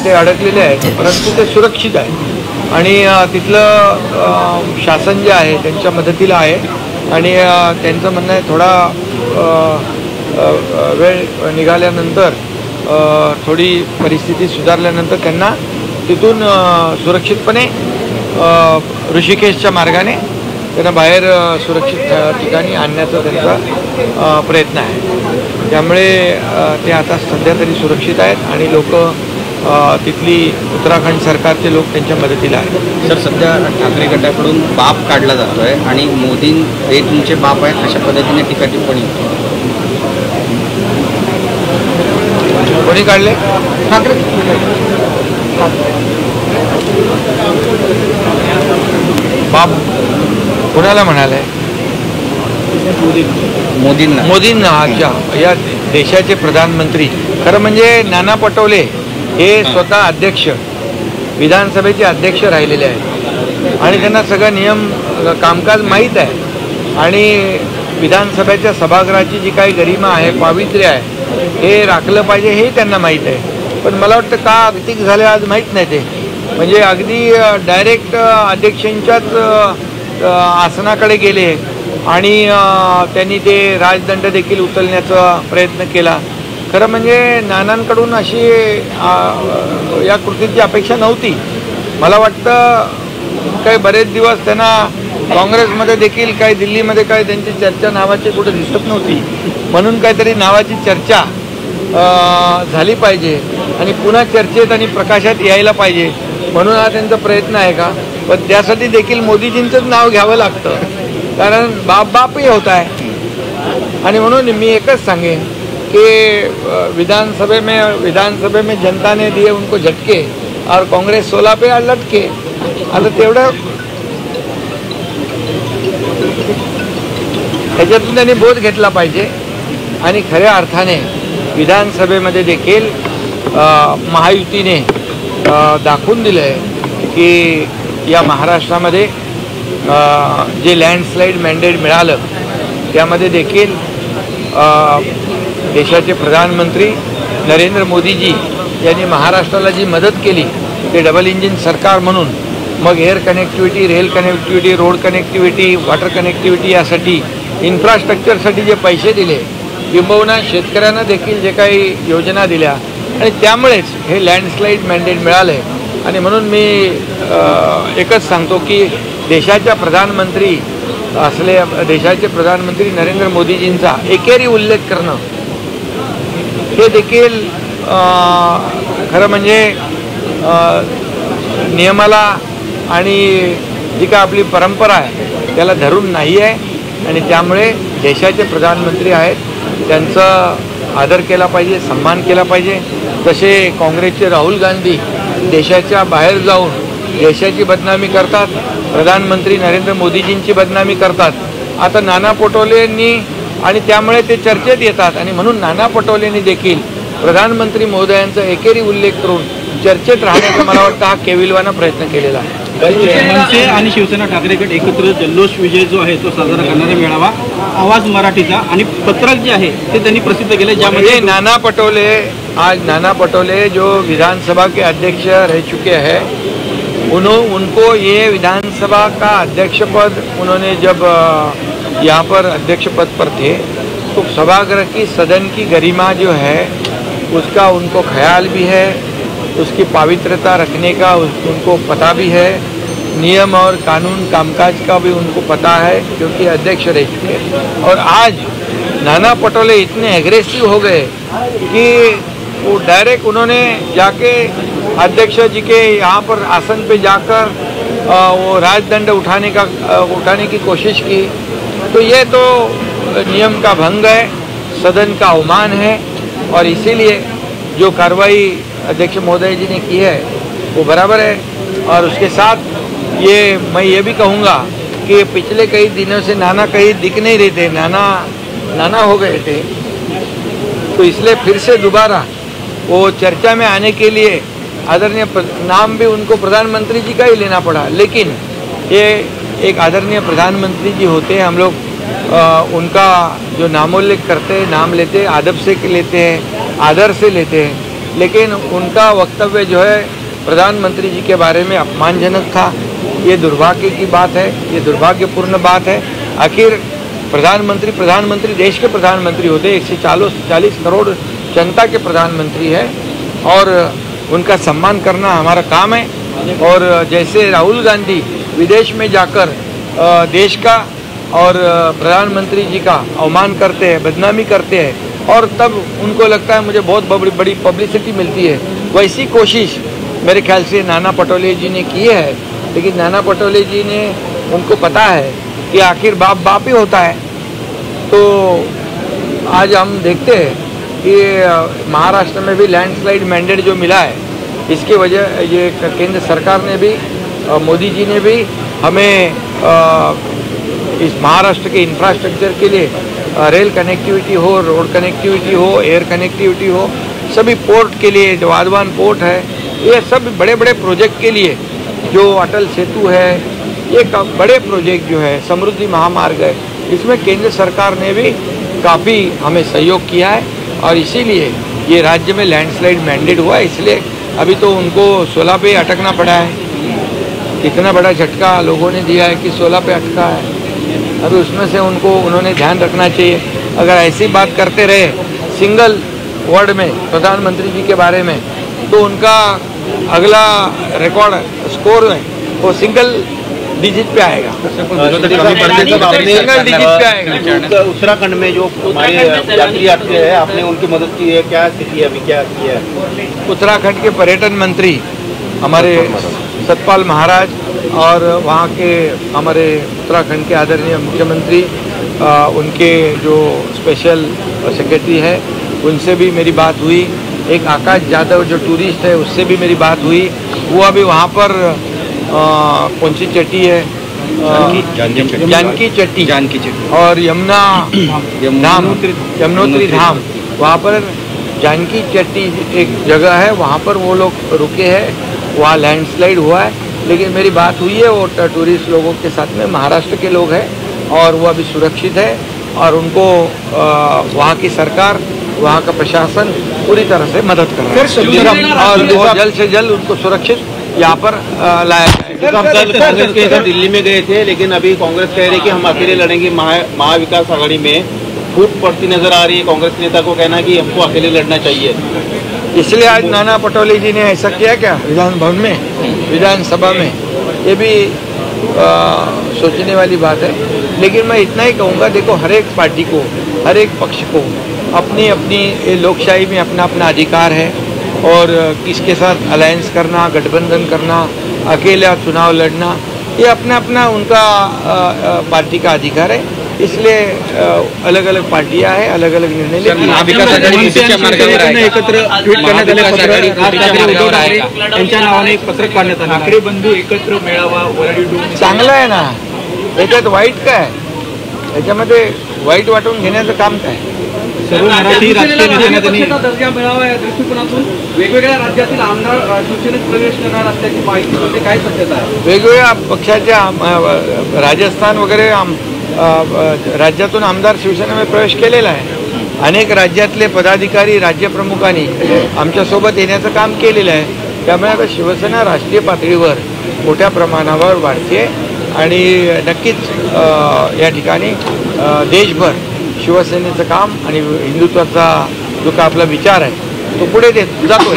ते अडकलेले आहेत, परंतु ते सुरक्षित आहे आणि तिथलं शासन जे आहे त्यांच्या मदतीला आहे आणि त्यांचं म्हणणं आहे थोडा वेळ निघाल्यानंतर थोडी परिस्थिती सुधारल्यानंतर त्यांना तिथून सुरक्षितपणे ऋषिकेशच्या मार्गाने त्यांना बाहेर सुरक्षित ठिकाणी आणण्याचा त्यांचा प्रयत्न आहे। त्यामुळे ते आता सध्या तरी सुरक्षित आहेत आणि लोक तिथली उत्तराखंड सरकारचे लोक त्यांच्या मदतीला आहेत। सर, सध्या ठाकरे गटाकडून बाप काढला जातो आहे आणि मोदी हे तुमचे बाप आहेत अशा पद्धतीने टीका टिप्पणी कोणी काढले? ठाकरे बाप कोणाला म्हणाले? मोदींना। अच्छा, या देशाचे प्रधानमंत्री खरं म्हणजे नाना पटोले हे स्वतः अध्यक्ष, विधानसभेचे अध्यक्ष राहिलेले आहेत आणि त्यांना सगळं नियम कामकाज माहीत आहे आणि विधानसभेच्या सभागृहाची जी काही गरिमा आहे, पावित्र्य आहे, हे राखलं पाहिजे हे त्यांना माहीत आहे। पण मला वाटतं का अगतिक झाले आज माहीत नाही ते, म्हणजे अगदी डायरेक्ट अध्यक्षांच्याच आसनाकडे गेले आणि त्यांनी ते राजदंड देखील उचलण्याचा प्रयत्न केला। खरं म्हणजे नानांकडून अशी या कृतीची अपेक्षा नव्हती। मला वाटतं काही बरेच दिवस त्यांना काँग्रेसमध्ये देखील काही दिल्लीमध्ये काही त्यांची चर्चा नावाची कुठे दिसत नव्हती, म्हणून काहीतरी नावाची चर्चा झाली पाहिजे आणि पुन्हा चर्चेत आणि प्रकाशात यायला पाहिजे, म्हणून हा त्यांचा प्रयत्न आहे का? पण त्यासाठी देखील मोदीजींचंच नाव घ्यावं लागतं, कारण बापही होत आहे। आणि म्हणून मी एकच सांगेन कि विधानसभा में जनता ने दिए उनको झटके और कांग्रेस 16 पे लटके। आता तेवढं त्याच्यातून त्यांनी बोध घेतला पाहिजे आणि खऱ्या अर्थाने विधानसभेमध्ये देखील महायुतीने दाखवून दिलं आहे की या महाराष्ट्रामध्ये जे लँडस्लाईड मॅन्डेट मिळालं त्यामध्ये देखील देशाचे प्रधानमंत्री नरेंद्र मोदीजी यांनी महाराष्ट्राला जी मदत केली ते डबल इंजिन सरकार म्हणून, मग air connectivity, rail connectivity, road connectivity, water connectivity यासाठी इन्फ्रास्ट्रक्चरसाठी जे पैसे दिले, किंबहुना शेतकऱ्यांना देखील जे काही योजना दिल्या आणि त्यामुळेच हे लँडस्लाईड मॅन्डेट मिळाले। आणि म्हणून मी एकच सांगतो की देशाचे प्रधानमंत्री नरेंद्र मोदीजींचा एकेरी उल्लेख करणं हे देखील खरं म्हणजे नियमाला आणि जी काय आपली परंपरा आहे त्याला धरून नाही आहे आणि त्यामुळे देशाचे प्रधानमंत्री आहेत त्यांचा आदर केला पाहिजे, सन्मान केला पाहिजे। जसे काँग्रेसचे राहुल गांधी देशाच्या बाहेर जाऊन देशाची बदनामी करतात, प्रधानमंत्री नरेंद्र मोदीजींची बदनामी करतात, आता नाना पटोलेंनी आणि त्यामुळे ते चर्चेत येतात आणि म्हणून नाना पटोलेंनी देखील प्रधानमंत्री महोदयांचा एकेरी उल्लेख करून चर्चेत राहण्याचा मला वाटतं हा केविलवाना प्रयत्न केलेला आहे। मनसे आणि शिवसेना ठाकरे गट एकत्र जल्लोष विजय जो आहे तो साजरा करणारा मेळावा आवाज मराठीचा आणि पत्रक जे आहे ते त्यांनी प्रसिद्ध केले, ज्यामध्ये नाना पटोले जो विधानसभा के अध्यक्ष रह चुके हैं, उनको ये विधानसभा का अध्यक्ष पद उन्होंने जब यहाँ पर अध्यक्ष पद पर थे तो सभागृह की सदन की गरिमा जो है उसका उनको ख्याल भी है, उसकी पवित्रता रखने का उनको पता भी है, नियम और कानून कामकाज का भी उनको पता है क्योंकि अध्यक्ष रह चुके हैं। और आज नाना पटोले इतने एग्रेसिव हो गए कि वो डायरेक्ट उन्होंने जाके अध्यक्ष जी के यहाँ पर आसन पे जाकर वो राजदंड उठाने की कोशिश की। तो ये तो नियम का भंग है, सदन का अवमान है और इसीलिए जो कार्रवाई अध्यक्ष महोदय जी ने की है वो बराबर है। और उसके साथ मैं ये भी कहूँगा कि पिछले कई दिनों से नाना कहीं दिख नहीं रहे थे, नाना हो गए थे, तो इसलिए फिर से दोबारा वो चर्चा में आने के लिए आदरणीय नाम भी उनको प्रधानमंत्री जी का ही लेना पड़ा। लेकिन ये एक आदरणीय प्रधानमंत्री जी होते हैं, हम लोग उनका जो नामोल्लेख करते हैं, नाम लेते हैं, अदब से लेते हैं, आदर से लेते हैं। लेकिन उनका वक्तव्य जो है प्रधानमंत्री जी के बारे में अपमानजनक था। ये दुर्भाग्य की बात है, ये दुर्भाग्यपूर्ण बात है। आखिर प्रधानमंत्री देश के प्रधानमंत्री होते, 140 करोड़ जनता के प्रधानमंत्री है और उनका सम्मान करना हमारा काम है। और जैसे राहुल गांधी विदेश में जाकर देश का और प्रधानमंत्री जी का अवमान करते हैं, बदनामी करते हैं और तब उनको लगता है मुझे बहुत बड़ी पब्लिसिटी मिलती है, वैसी कोशिश मेरे ख्याल से नाना पटोले जी ने की है। लेकिन नाना पटोले जी ने, उनको पता है कि आखिर बाप ही होता है। तो आज हम देखते हैं कि महाराष्ट्र में भी लैंडस्लाइड मैंडेट जो मिला है, इसकी वजह ये केंद्र सरकार ने भी, मोदी जी ने भी हमें इस महाराष्ट्र के इंफ्रास्ट्रक्चर के लिए रेल कनेक्टिविटी हो, रोड कनेक्टिविटी हो, एयर कनेक्टिविटी हो, सभी पोर्ट के लिए, जो वाधवान पोर्ट है, ये सब बड़े बड़े प्रोजेक्ट के लिए, जो अटल सेतु है, ये बड़े प्रोजेक्ट जो है, समृद्धि महामार्ग है, इसमें केंद्र सरकार ने भी काफ़ी हमें सहयोग किया है और इसीलिए ये राज्य में लैंडस्लाइड मैंडेट हुआ है। इसलिए अभी तो उनको 16 पे अटकना पड़ा है। कितना बड़ा झटका लोगों ने दिया है कि 16 पे अटका है। अभी उसमें से उन्होंने ध्यान रखना चाहिए। अगर ऐसी बात करते रहे सिंगल वर्ड में प्रधानमंत्री जी के बारे में, तो उनका अगला रिकॉर्ड स्कोर है वो सिंगल डिजिट पे आएगा, सिंगल डिजिट पे आएगा। उत्तराखंड में जो हमारे यात्री आते हैं, आपने उनकी मदद की है, क्या स्थिति है अभी, क्या किया है? उत्तराखंड के पर्यटन मंत्री हमारे सतपाल महाराज और वहाँ के हमारे उत्तराखंड के आदरणीय मुख्यमंत्री, उनके जो स्पेशल सेक्रेटरी है, उनसे भी मेरी बात हुई। एक आकाश यादव जो टूरिस्ट है, उससे भी मेरी बात हुई। वो अभी वहाँ पर कौन सी चट्टी है, जानकी चट्टी और यमुनोत्री धाम, वहाँ पर जानकी चट्टी एक जगह है, वहाँ पर वो लोग रुके हैं। वहाँ लैंडस्लाइड हुआ है, लेकिन मेरी बात हुई है वो टूरिस्ट लोगों के साथ में, महाराष्ट्र के लोग हैं और वो अभी सुरक्षित है और उनको वहाँ की सरकार, वहाँ का प्रशासन पूरी तरह से मदद कर रहा है और जल्द से जल्द उनको सुरक्षित यहाँ पर लाया जाएगा। कल कांग्रेस के इधर दिल्ली में गए थे, लेकिन अभी कांग्रेस कह रही है कि हम अकेले लड़ेंगे। महाविकास आघाड़ी में फूट पड़ती नजर आ रही है। कांग्रेस नेता को कहना है कि हमको अकेले लड़ना चाहिए, इसलिए आज नाना पटोले जी ने ऐसा किया क्या विधान भवन में, विधानसभा में? ये भी सोचने वाली बात है। लेकिन मैं इतना ही कहूँगा, देखो हर एक पार्टी को, हर एक पक्ष को अपनी अपनी लोकशाही में अपना अपना अधिकार है और किसके साथ अलायंस करना, गठबंधन करना, अकेला चुनाव लड़ना, ये अपना अपना उनका पार्टी का अधिकार है। इसलिए अलग अलग पार्टियां हैं, अलग अलग निर्णय लेती हैं। एकत्र ट्विट करण्यात आले, उद्धव ठाकरे यांच्या नावाने एक पत्रक काढण्यात आलं, ठाकरे बंधू एकत्र मेळावा चांगलं आहे ना, याच्यात वाईट काय? याच्यामध्ये वाईट वाटून घेण्याचं काम काय? सर्व मराठी राजकीय नेत्यांनी दर्जा मिळावा या दृष्टिकोनातून वेगवेगळ्या राज्यातील आमदार शिवसेनेत प्रवेश करणार असल्याची माहिती होते, काय सत्यता आहे? वेगवेगळ्या पक्षाच्या राजस्थान वगैरे राज्यातून आमदार शिवसेनेमध्ये प्रवेश केलेला आहे। अनेक राज्यातले पदाधिकारी, राज्यप्रमुखांनी आमच्यासोबत येण्याचं काम केलेलं आहे। त्यामुळे आता शिवसेना राष्ट्रीय पातळीवर मोठ्या प्रमाणावर वाढते आणि नक्कीच या ठिकाणी देशभर शिवसेनेचं काम आणि हिंदुत्वाचा जो का आपला विचार आहे तो पुढे जातो।